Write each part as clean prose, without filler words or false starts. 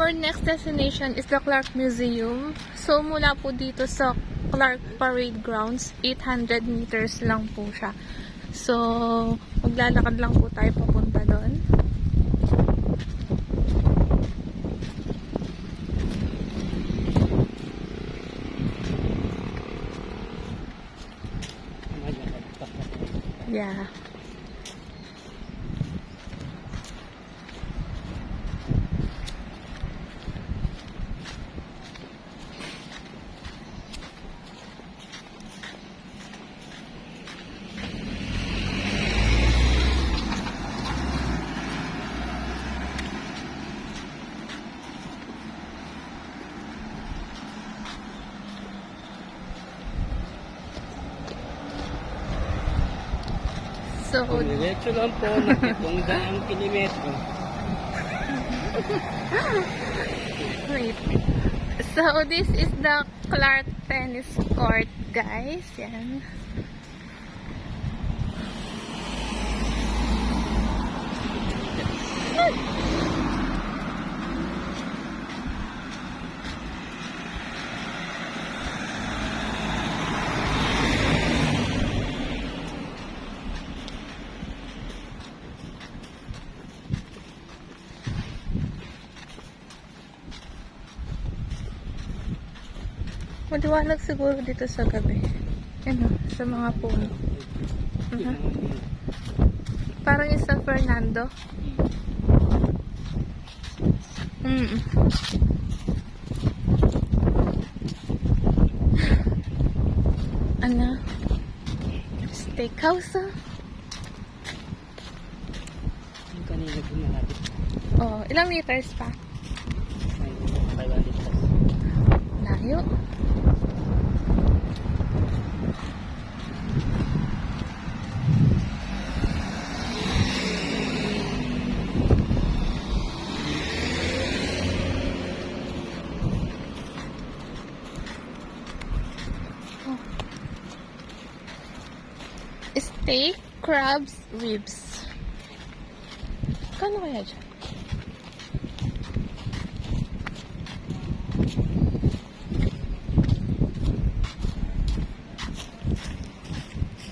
Our next destination is the Clark Museum. So, mula po dito sa Clark Parade Grounds, 800 meters lang po siya. So, maglalakad lang po tayo papunta doon. Yeah. So, Diretso lang po na 700 kilometro. wait. So, this is the Clark Tennis Court, guys. Yan. Maliwanag siguro dito sa gabi. Ano, sa mga puno. Parang yung San Fernando. Ano? Steakhouse, ah. Yung kanina po malapit. Oh, ilang meters pa? 500 plus. Layo. Steak, crabs, ribs. Kano kaya dyan?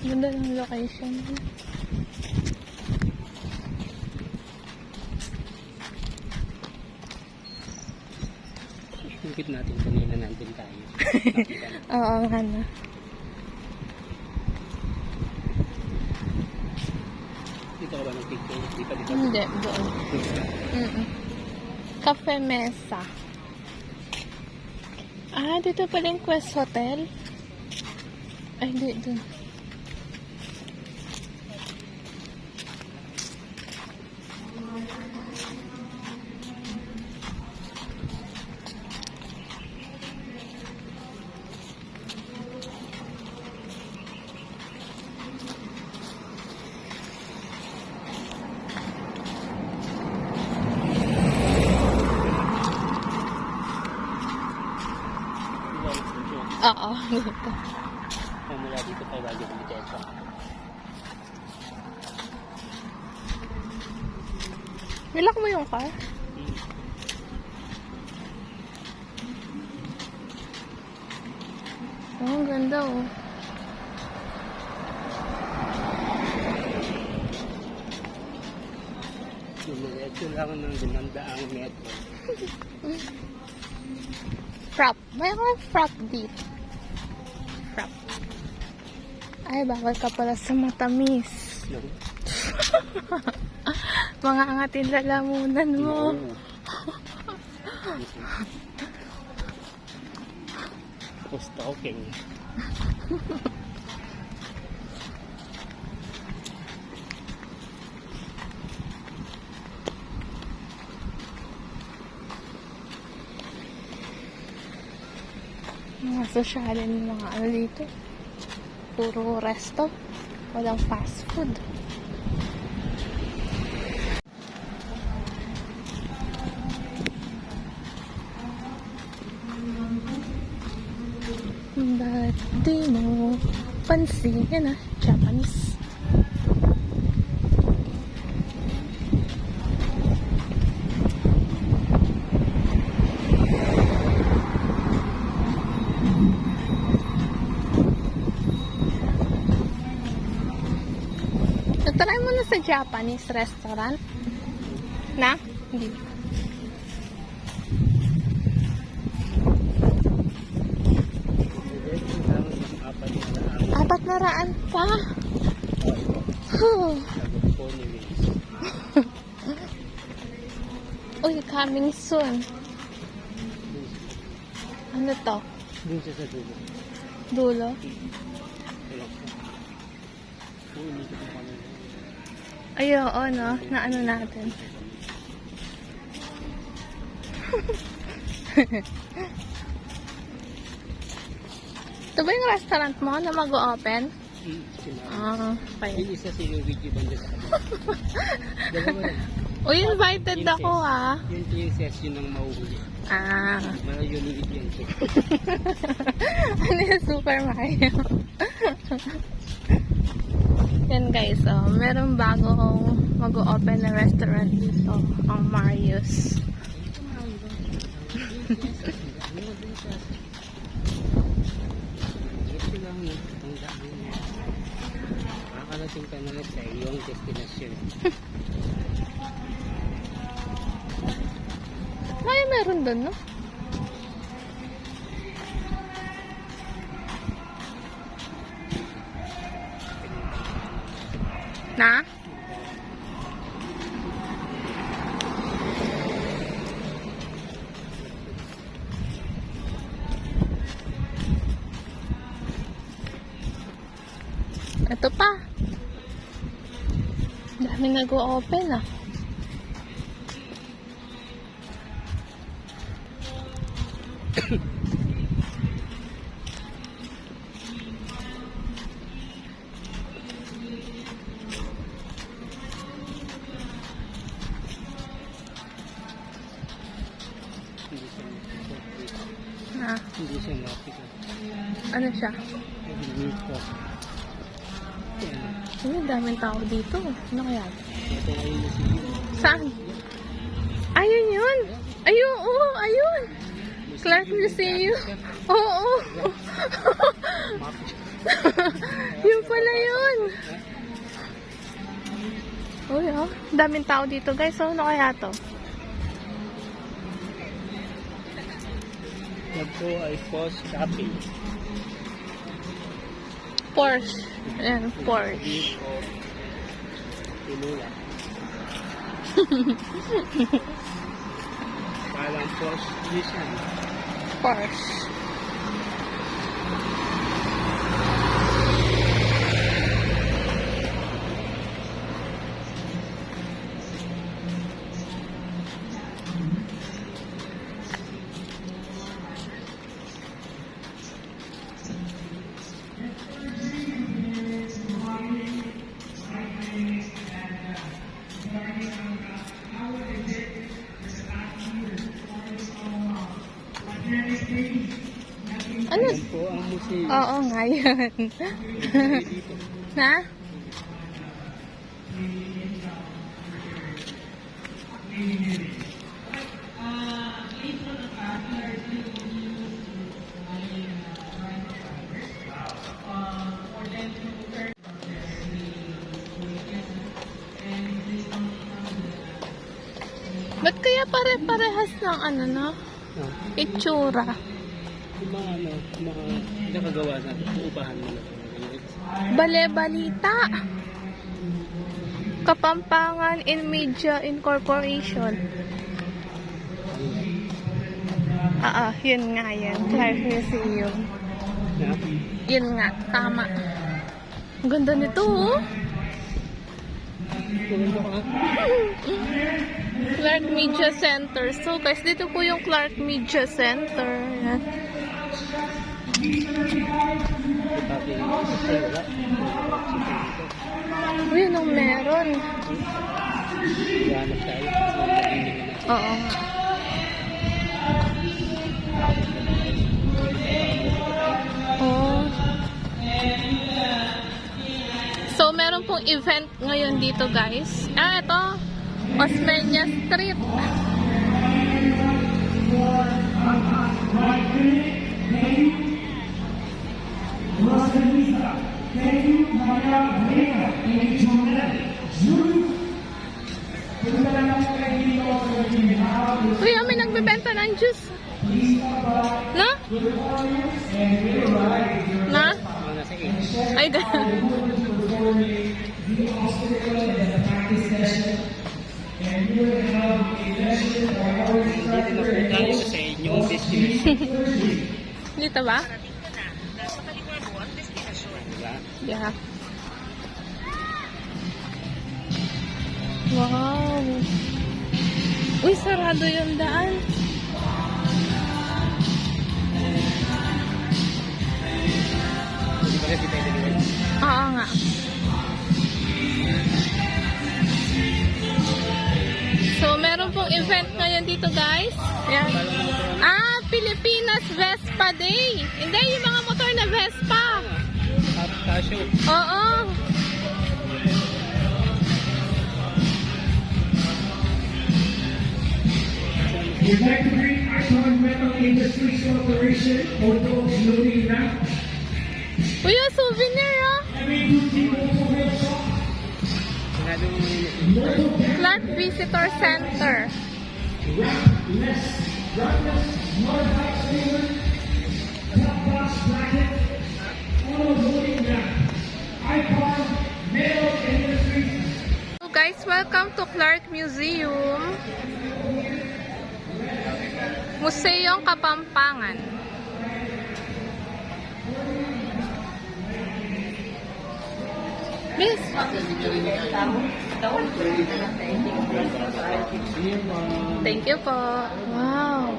Ganda ng location. Higit natin kanina nandun tayo. Oo, ano. Dito ka ba ng picture? Dito. Hindi, doon. Cafe Mesa. Ah, dito pala yung Quest Hotel. Ay, hindi, doon. Oo, dito. Mula dito 500 kilometro. Nilak mo yung car? Oh, ang ganda, oh. Diretso lang ng 500 metro. Frap. Mayroon frap dito. Frap. Ay, bawal ka pala sa matamis. No? Mga angatin lalamunan mo. No. Stalking. Mga sosyalin, mga ano dito. Puro resto. Walang fast food. Ba't di mo pansin? Yan ah, Japanese. Try mo na sa Japanese restaurant. Na? Hindi. Diretso lang ng 4 na 400 pa. Huh. sagot po ni Wings. Uy, coming soon. Ano to? Dun siya sa dulo. Dulo? Wala siya. Kung umiikot mo kami. Ay, oo, no? Na ano natin. Ito ba yung restaurant mo na mag-open? Ah, kaya. Yung isa sinubidyo banda sa kanila. Dalawa lang. Uy, invited ako ah. Yung princess yun ang mauhuli. Ah. Malayo yung yan. Ano yung Super Mario? Yan guys, oh, meron bagong mag-open na restaurant dito, ang Mario's. Ito lang yung tandaan mo. Makakalating ka na sa iyong destinasyon. Ay, meron doon, no? Na? Ito pa. Dami nag-o-open ah. Na, Hindi siya napika. ano siya? Hindi ko. Uy, daming tao dito. Ano kaya? Ito ay museum. Saan? Ayun yun. Ayun, oo, ayun. Clark Museum. Oo. Yun pala yun. Uy, oh. Daming tao dito, guys. So, ano kaya to? Ito ay Post Cafe. Porsche. Ayan, Porsche. Beef of Pinula. Parang Porsche Nissan. Porsche. Ano? Yan po ang museum. Oo nga yun. Na? Ba't kaya pare-parehas ng ano na? Itsura. Yung mga ano, yung mga nakagawa natin, uupahan mo na. Bale-balita. Kapampangan in Media Incorporation. Yun nga yan. Clark Museum. Na? Yun nga, tama. Ang ganda nito, oh. Kumendo ka? Clark Media Center. So, guys, dito po yung Clark Media Center. Yan. Ay, wala. Uy, anong meron? Iwanag tayo. Oo nga. Oh. So, meron pong event ngayon dito, guys. Ito. Osmeña Street. Rosalita, Maria Vega, Diyos. Na? Na? Mga nasa 8. Ay, ganun. Dito na po tayo sa inyong destination. Dito ba? Diba? Yeah. Wow. Uy, sarado yung daan. Hindi pala di tayo deliver. Oo nga. So, meron pong event ngayon dito, guys. Yan. Ah, Pilipinas Vespa Day. Hindi, yung mga motor na Vespa. Casio. Oo. We'd like to greet Icon Metal Industries Corporation, Auto Loading Ramp. Uy, yung souvenir, oh. Every good people to real talk. Sinado mo muna. Clark Visitor Center. Rampless, motorbike steamer, top box bracket, Auto Loading Ramp. Icon Metal Industries. So, guys, welcome to Clark Museum. Museong Kapampangan. Miss! Thank you po. Wow!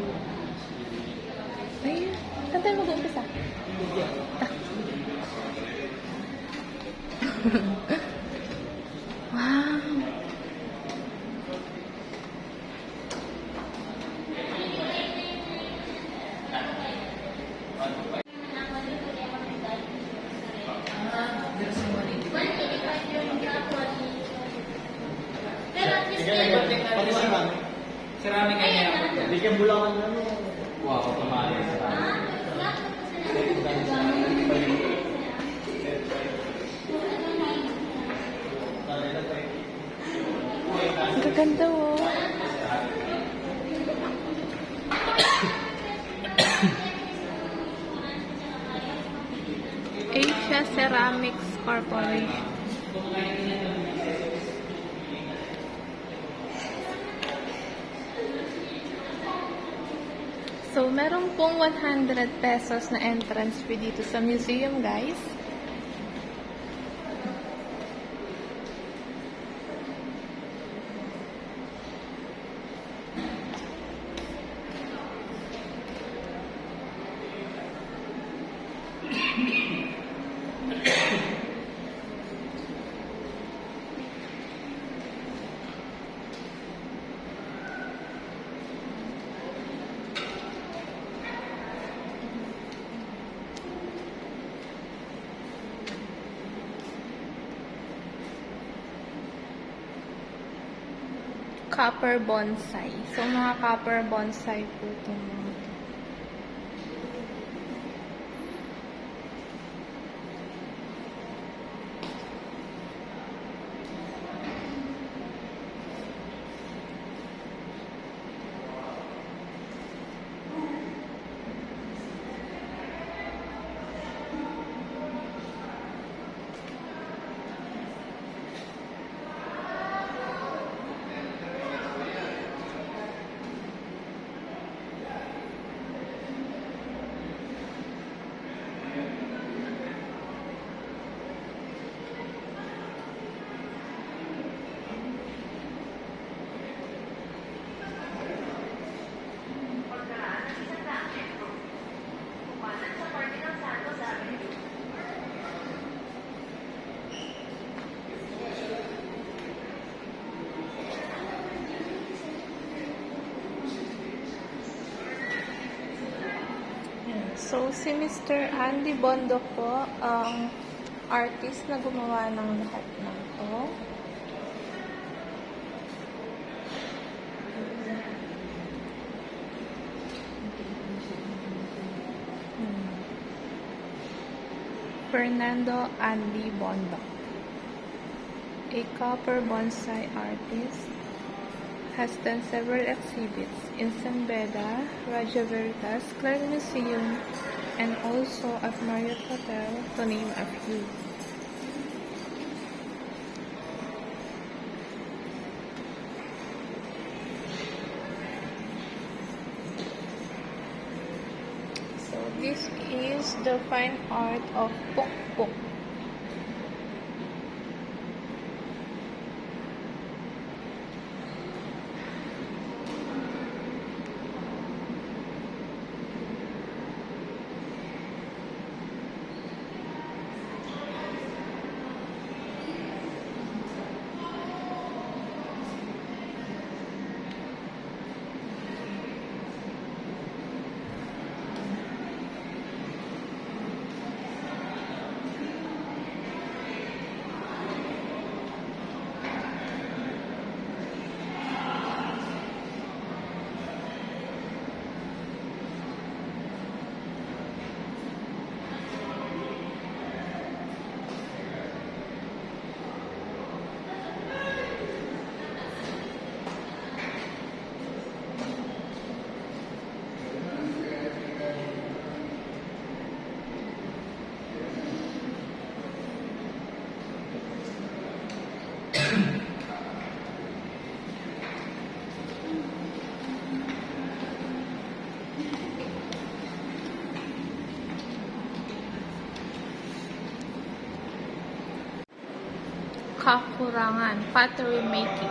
Ay, saan tayo mag-uumpisa? Wow! Ceramic kanya. Bigyan bulangan na no. Wow, kamali. Ang gaganda, oh. Asia Ceramics Corporation. So, meron pong 100 pesos na entrance fee dito sa museum, guys. Copper bonsai. So, mga copper bonsai po itong mga to. So, si Mr. Andy Bondo po, ang artist na gumawa ng lahat ng to. Fernando Andy Bondo, a copper bonsai artist, has done several exhibits in San Beda, Raja Veritas, Clark Museum, and also at Marriott Hotel, to name a few. So this is the fine art of Pukpuk. Kakurangan, pottery making.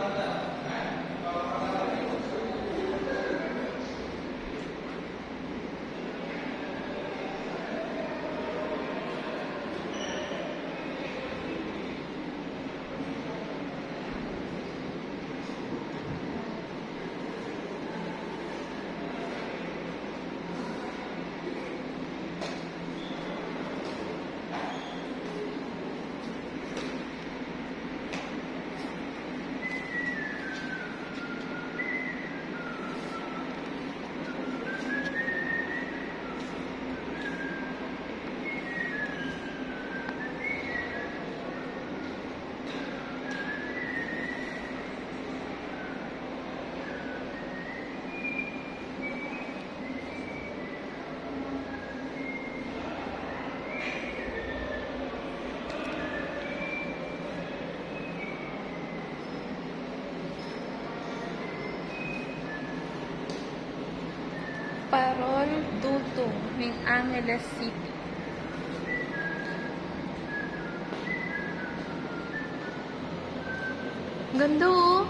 Parol Dutong ng Angeles City. Ganda oh!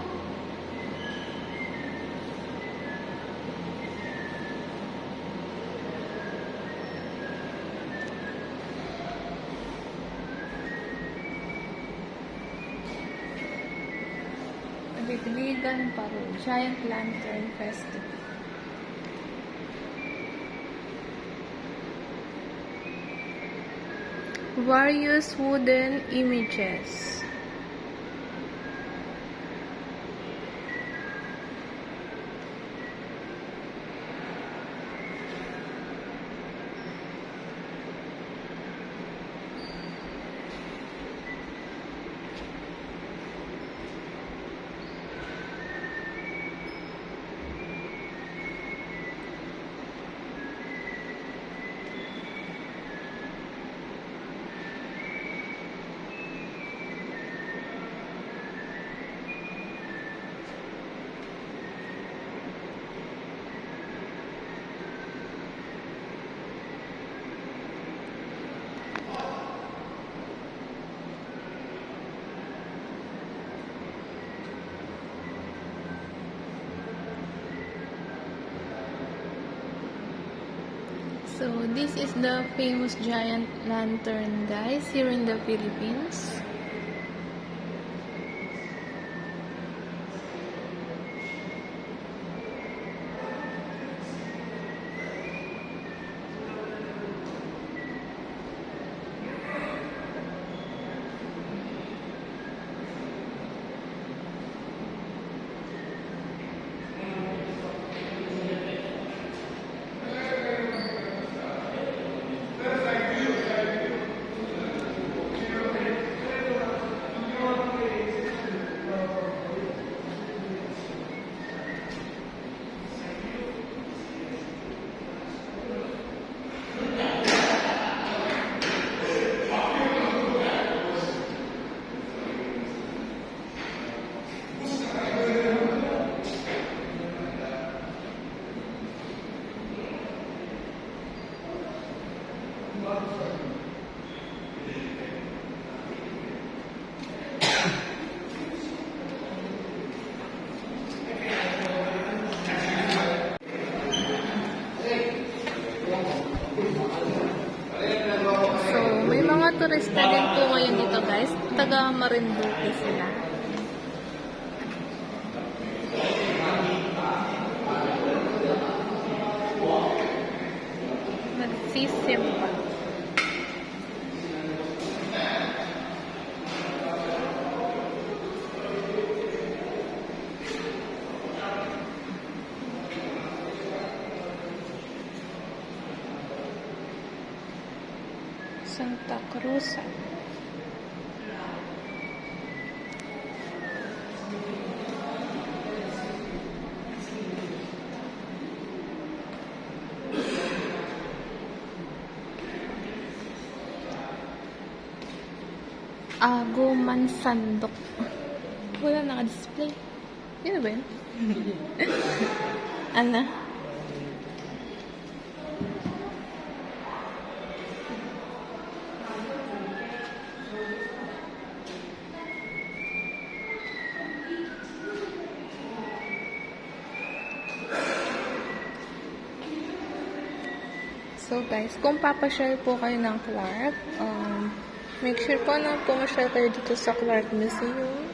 Bigbigan Parol Giant Lantern Festival. Various wooden images. So this is the famous giant lantern, guys, here in the Philippines. So, may mga turista din po ngayon dito guys. Taga Marinduque sila. Nagsisimpa. Santa Cruz. Aguman Sandok. Wala naka-display. Yun na ba yun? Ano? So guys, kung papasyal po kayo ng Clark, make sure po na pumasyal kayo dito sa Clark Museum.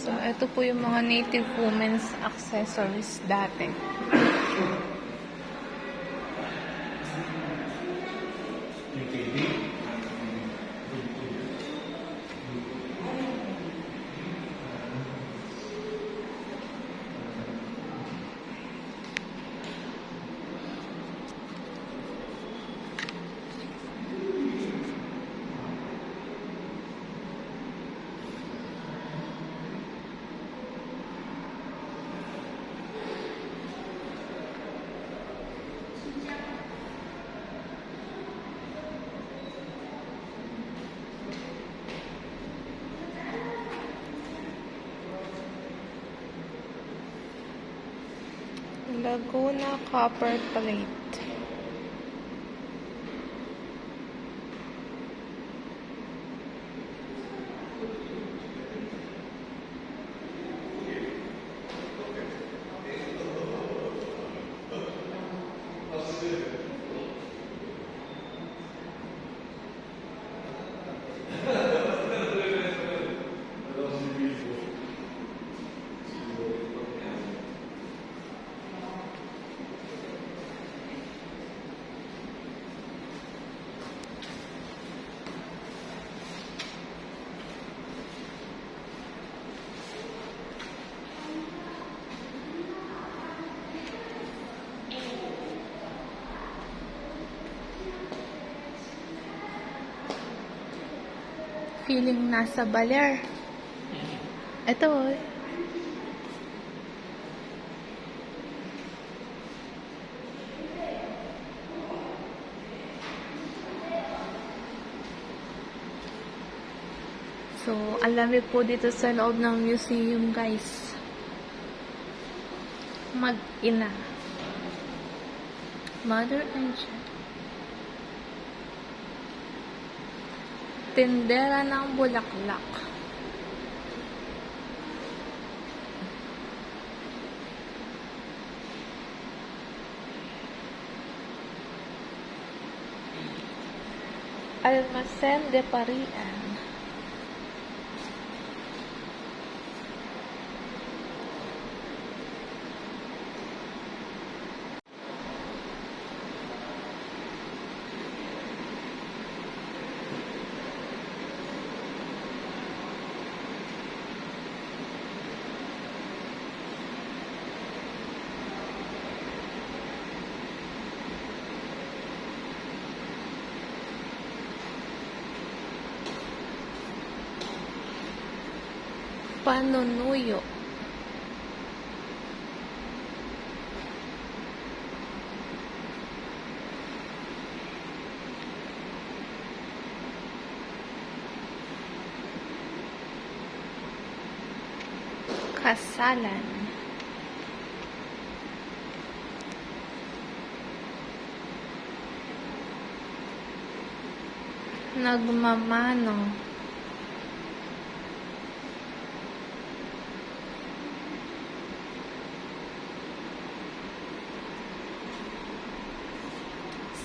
So, ito po yung mga native women's accessories dati. Laguna copper plate. Feeling nasa Baler. Ito oh. So, ang lamig po dito sa loob ng museum, guys. Mag-ina. Mother and child. Tindera ng bulaklak. Almacén de Parian. Panunuyo. Kasalan. Nagmamano.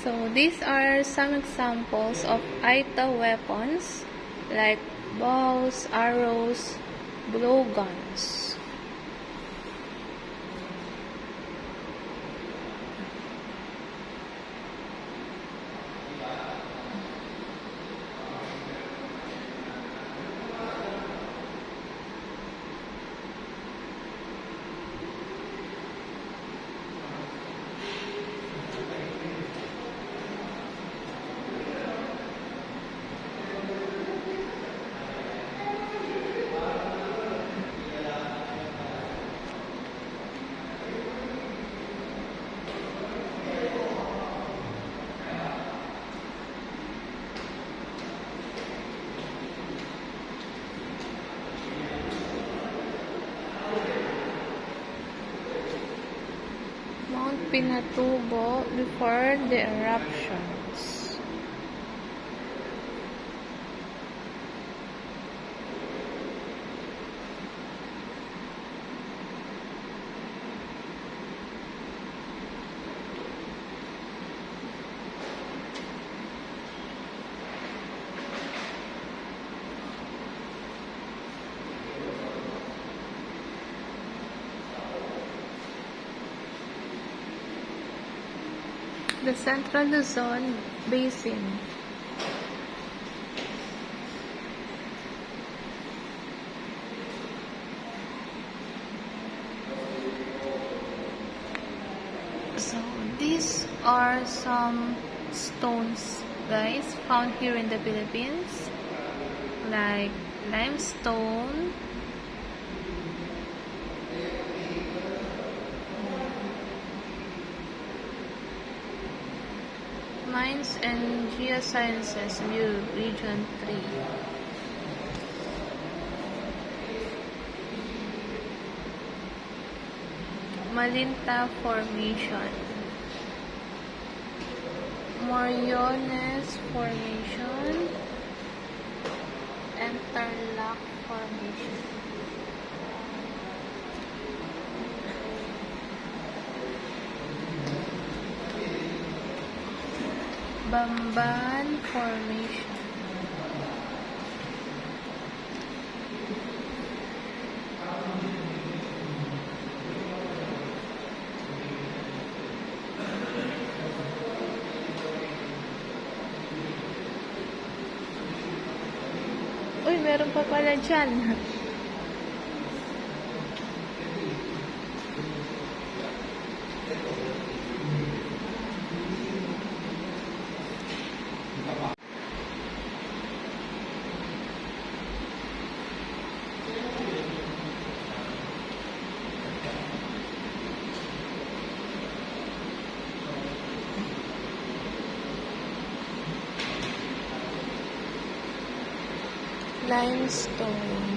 So these are some examples of Aita weapons like bows, arrows, blowguns. Mount Pinatubo before the eruptions. The Central Luzon Basin. So these are some stones, guys, found here in the Philippines, like limestone, Mines and Geosciences Bureau, Region 3. Malinta Formation. Moriones Formation. Interlock Formation. Bamban Formation. Uy, meron pa pala dyan. Limestone.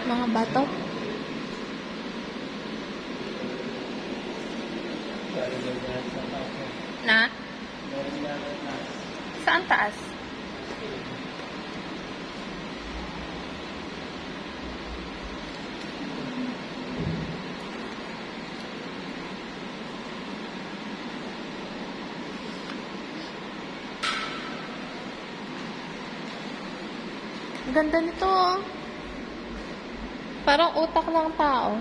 Mga bato. Na? Saan taas? Ganda nito, oh. Parang utak ng tao.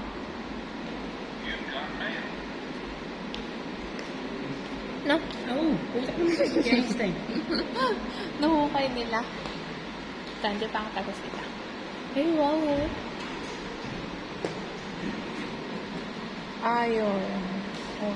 No? Oo, putak naman siya kay Einstein. Nahukay nila. Tanda pa ang tapos kita. Ay, wow. Oh. Ayun. Oh.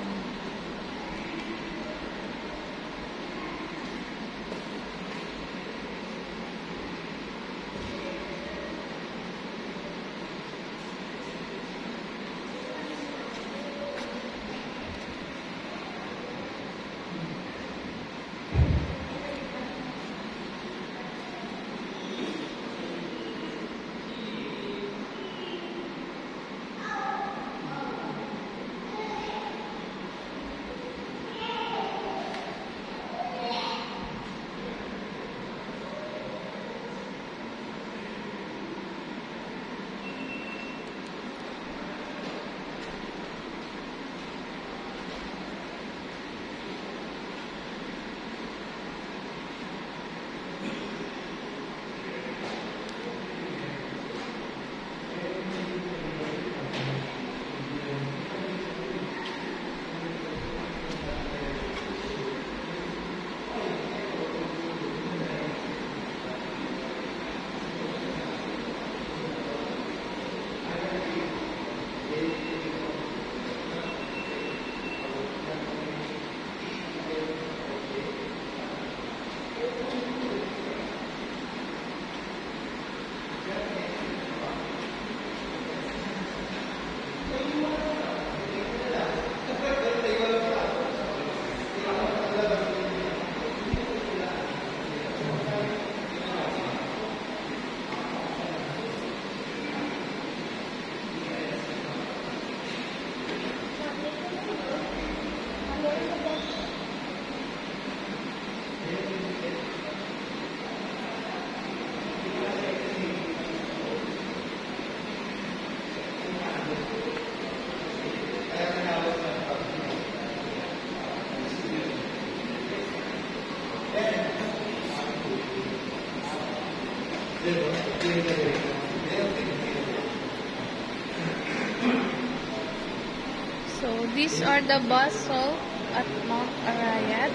So, these are the basalt at Mount Arayat.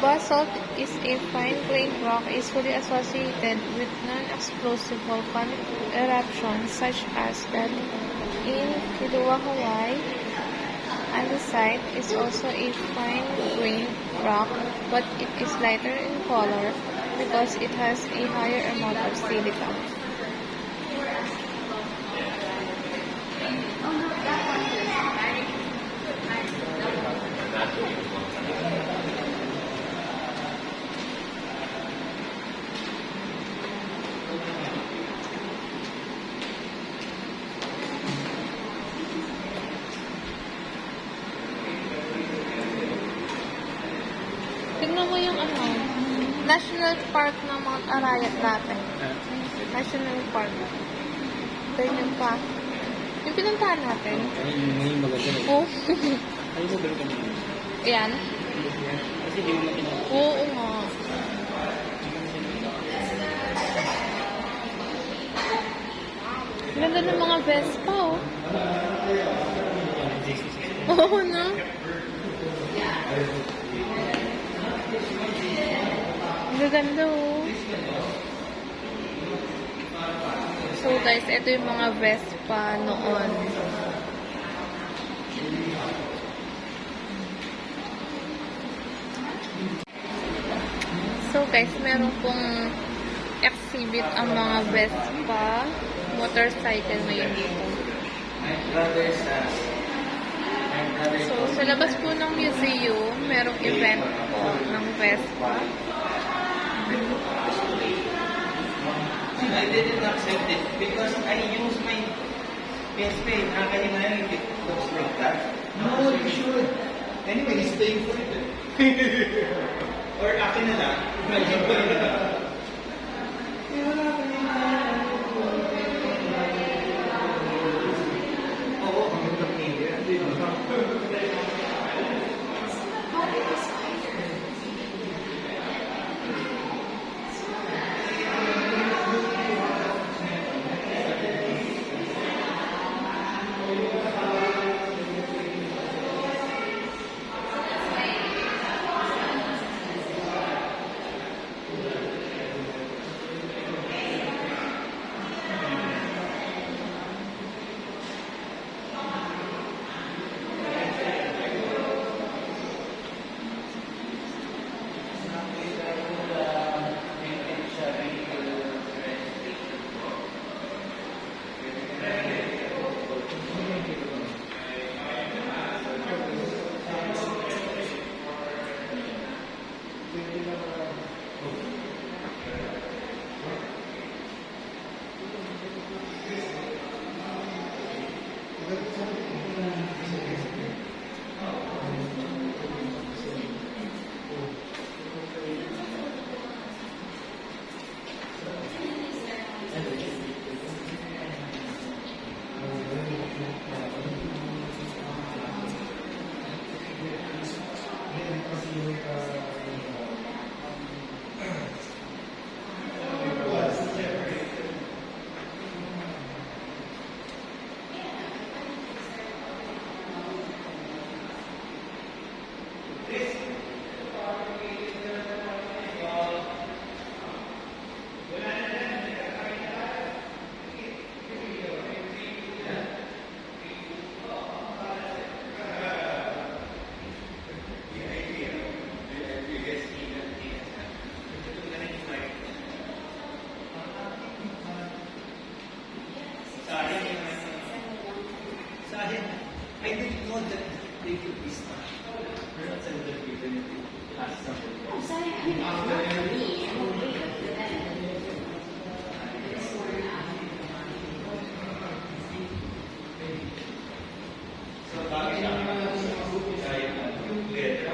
Basalt is a fine-grained rock usually associated with non-explosive volcanic eruptions such as that in Kilauea, Hawaii. Andesite is also a fine-grained rock, but it is lighter in color because it has a higher amount of silica. Tignan mo yung National Park ng Mount Arayat natin. National Park. Ganyan pa. Yung pinuntahan natin. Ngayon maganda eh. Oh. Ano ba balikan mo? Ayan. Kasi di mo makinap. Oo nga. Ganda ng mga Vespa, oh. Oo, no? Gaganda, oh. So, guys, ito yung mga Vespa noon. So, guys, meron pong exhibit ang mga Vespa motorcycle ngayon dito. So, sa labas po ng museum, merong event po ng Vespa. I didn't accept it because I use my PSP. Nakakahimayan if it looks like that. No, you should. Anyway, he's paying for it. Or akin na lang. Imagine ko na lang. Oo, ang ganda niya. I didn't know that they could be stuck. We're not celebrating anything. As something. So, bakit siya kaya letter?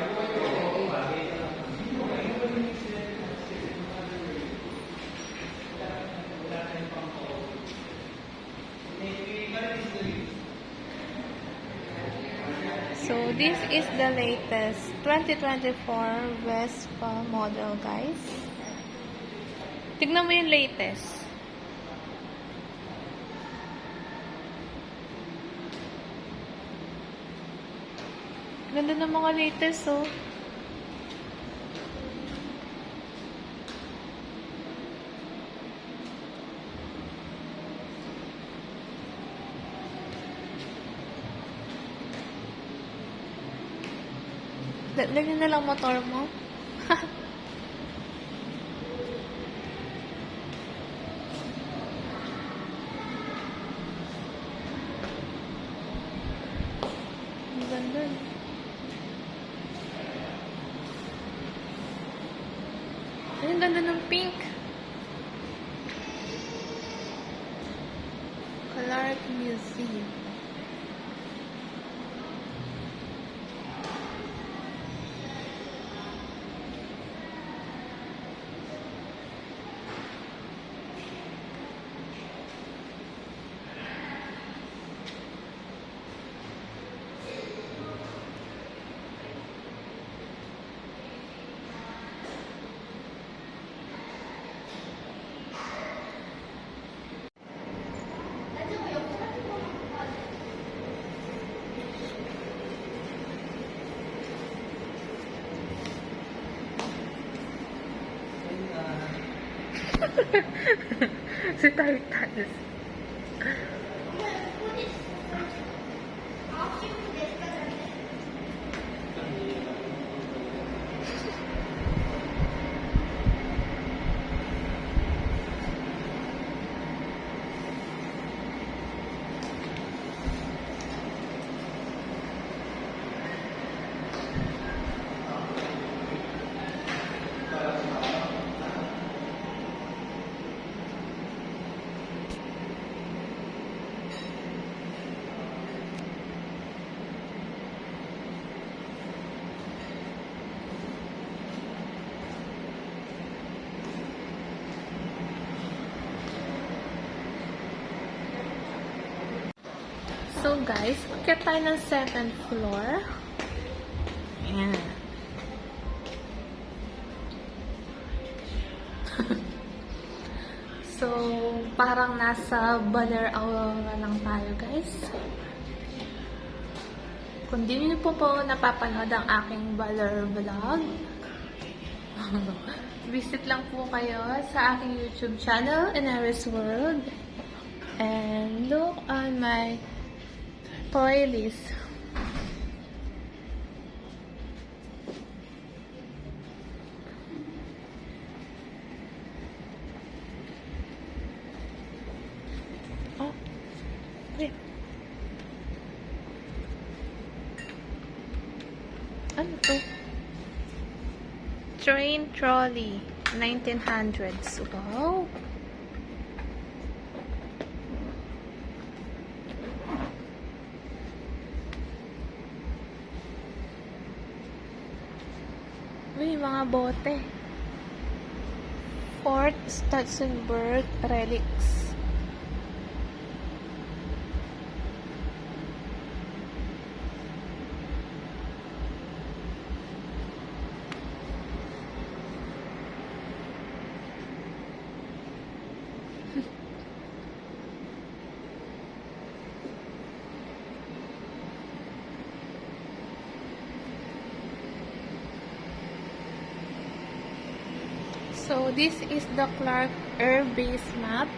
So, this is the latest 2024 Vespa model, guys. Tignan mo yung latest. Ganda ng mga latest, oh. Lagyan na lang motor mo. Ang ganda. Ay, ang ganda ng pink. Clark Museum. Si Tartas. So guys, akyat tayo ng 7th floor. Ayan. So, parang nasa Baler Aurora lang tayo, guys. Kung di niyo po napapanood ang aking Baler vlog, visit lang po kayo sa aking YouTube channel, Inaris World. And look on my playlist. Oh, wait. Ano to? Train trolley, 1900s. Wow! Uy, mga bote. Fort Stutzenberg relics. So this is the Clark Air Base map.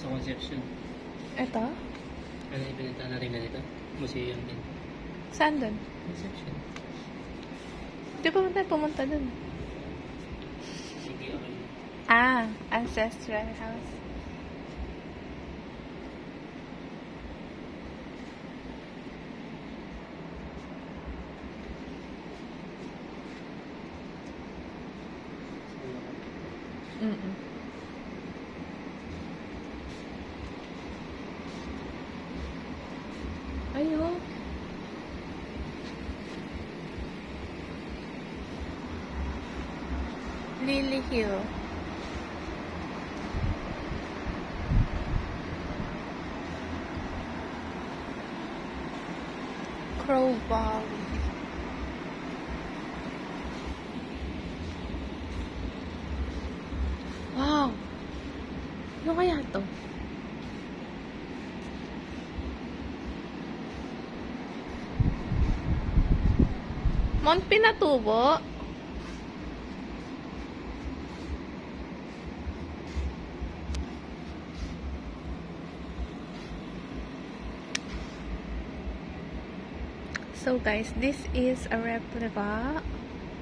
Sa Concepcion. Ito? Ano yung pinunta natin na dito? Museum din. Saan dun? Concepcion. Di ba tayo pumunta dun? Sige, okay. Ah, Ancestral House. Mm-mm. Ayo. Lily Hill. Crow Valley. Wow! Ano kaya to? Mount Pinatubo? So guys, this is a replica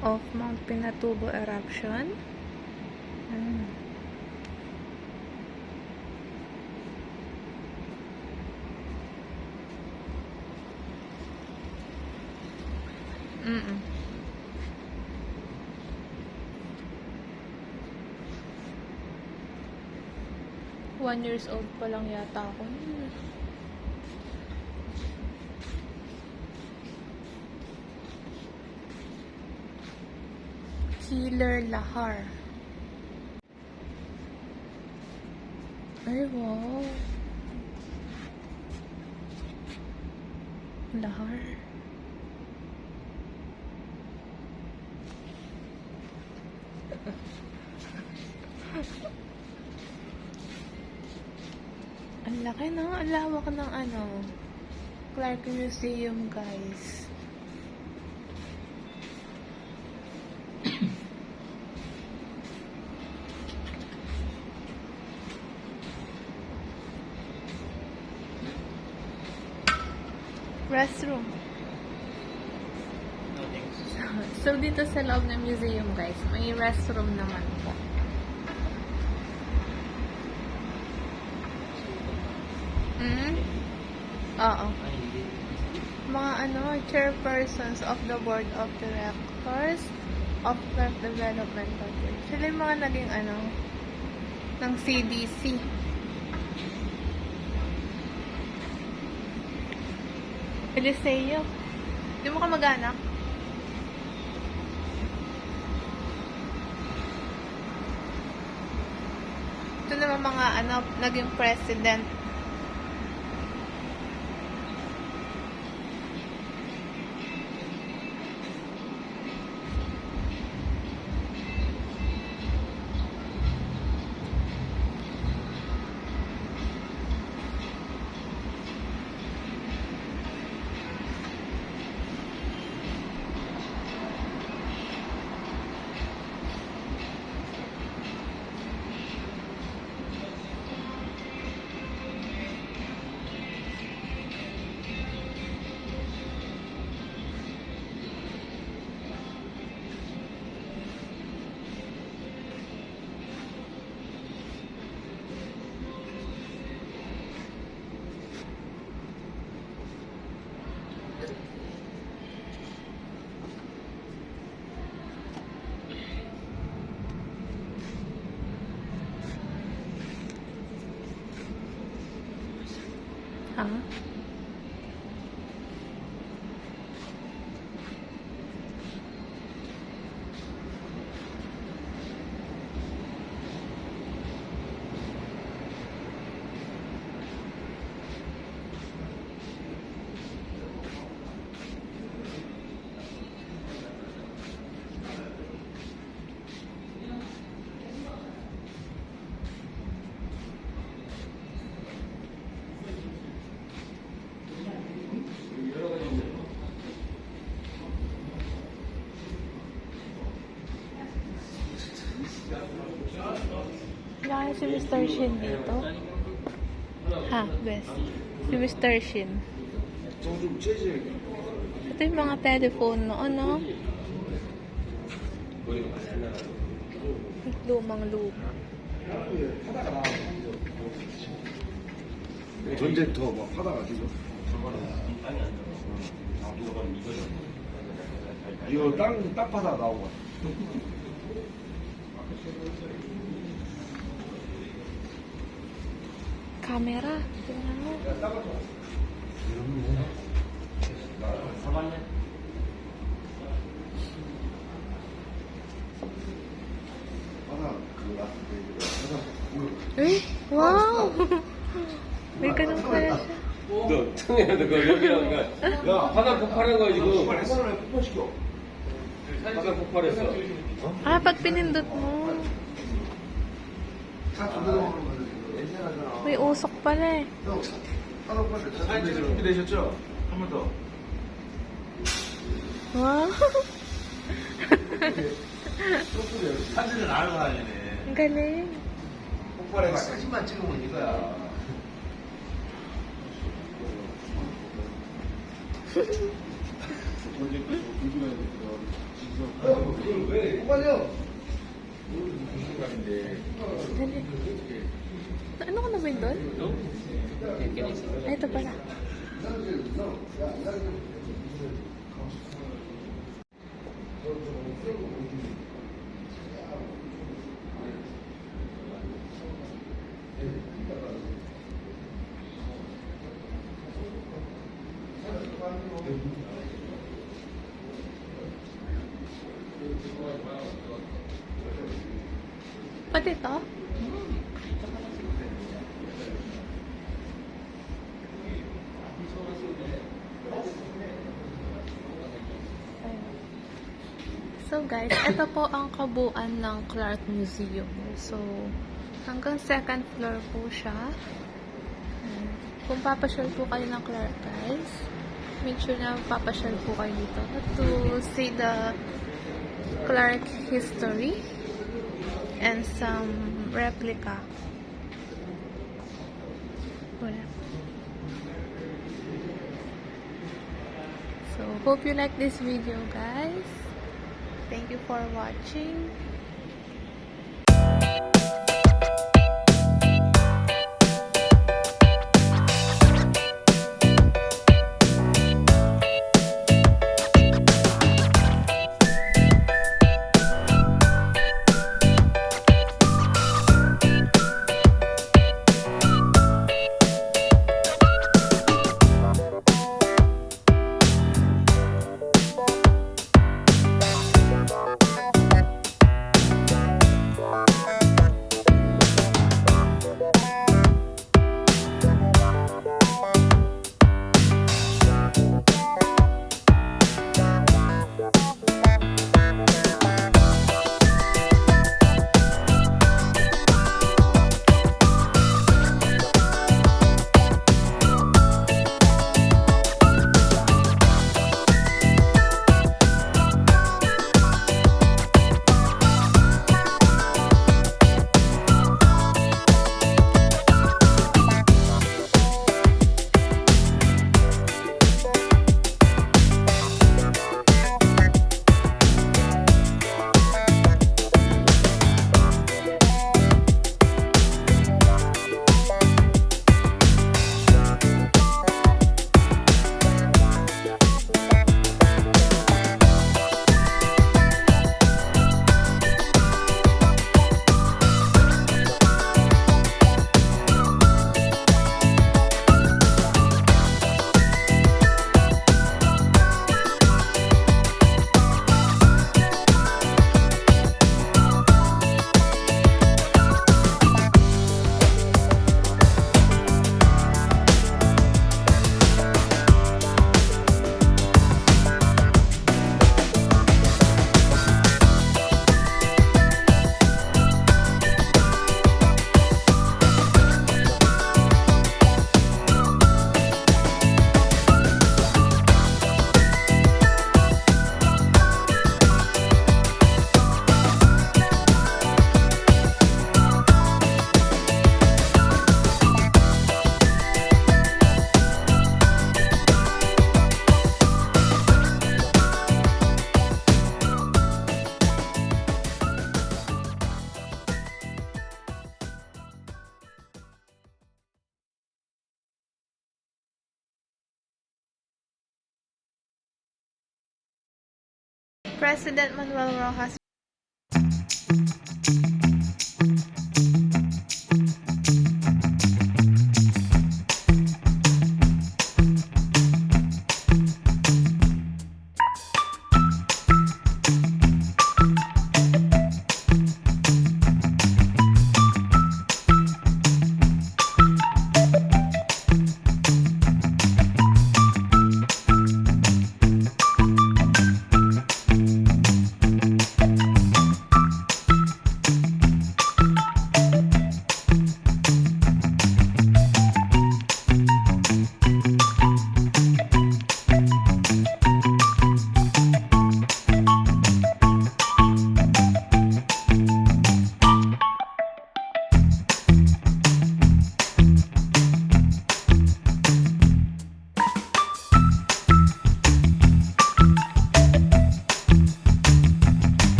of Mount Pinatubo eruption. Mm-mm. One years old pa lang yata ako. Killer Lahar. Ay, wow. Lahar. Ang laki, no? Ang lawak ng Clark Museum, guys. Restroom. No, thanks. So, dito sa loob ng museum, guys, may restroom naman po. Oo. Ay, hindi. Mga chairpersons of the board of directors of Clark Development Project. Sila yung mga naging ng CDC. Eliseo. Di mo ka mag-anak? Ito naman mga naging president. Ha? Wala si Mr. Shin dito. Ha, best. Si Mr. Shin. Ito yung mga telephone noon, no? lumang-luma. 전쟁터 막 하다가 지금 이거 땅 파다 나온 거. Camera. Tingnan mo. Eh? Wow! May ganun pala siya. 너 청해야 돼. 그 여기라니까 야, 바다 폭발한 거 지금 화산을 폭발시켜. 바다 폭발했어. Ah, pag pinindot mo. 차 존나 먹으면 냄새 나잖아. May usok pala eh. 형, 화산 폭발할 때 사진 찍을 준비되셨죠? 한 번 더. Wow! 사진을 알고 다니네. Ang galing. 폭발해서 사진만 찍으면 이거야. 왜? 폭발이요? Dali. Ano ka na ba yun doon? Ay, ito pala. Pati ito? So guys, ito po ang kabuuan ng Clark Museum. So, hanggang second floor po siya. Kung papasyal po kayo ng Clark guys, make sure na papasyal po kayo dito to see the Clark history and some replica. Wala. So, hope you like this video guys. Thank you for watching. President Manuel Rojas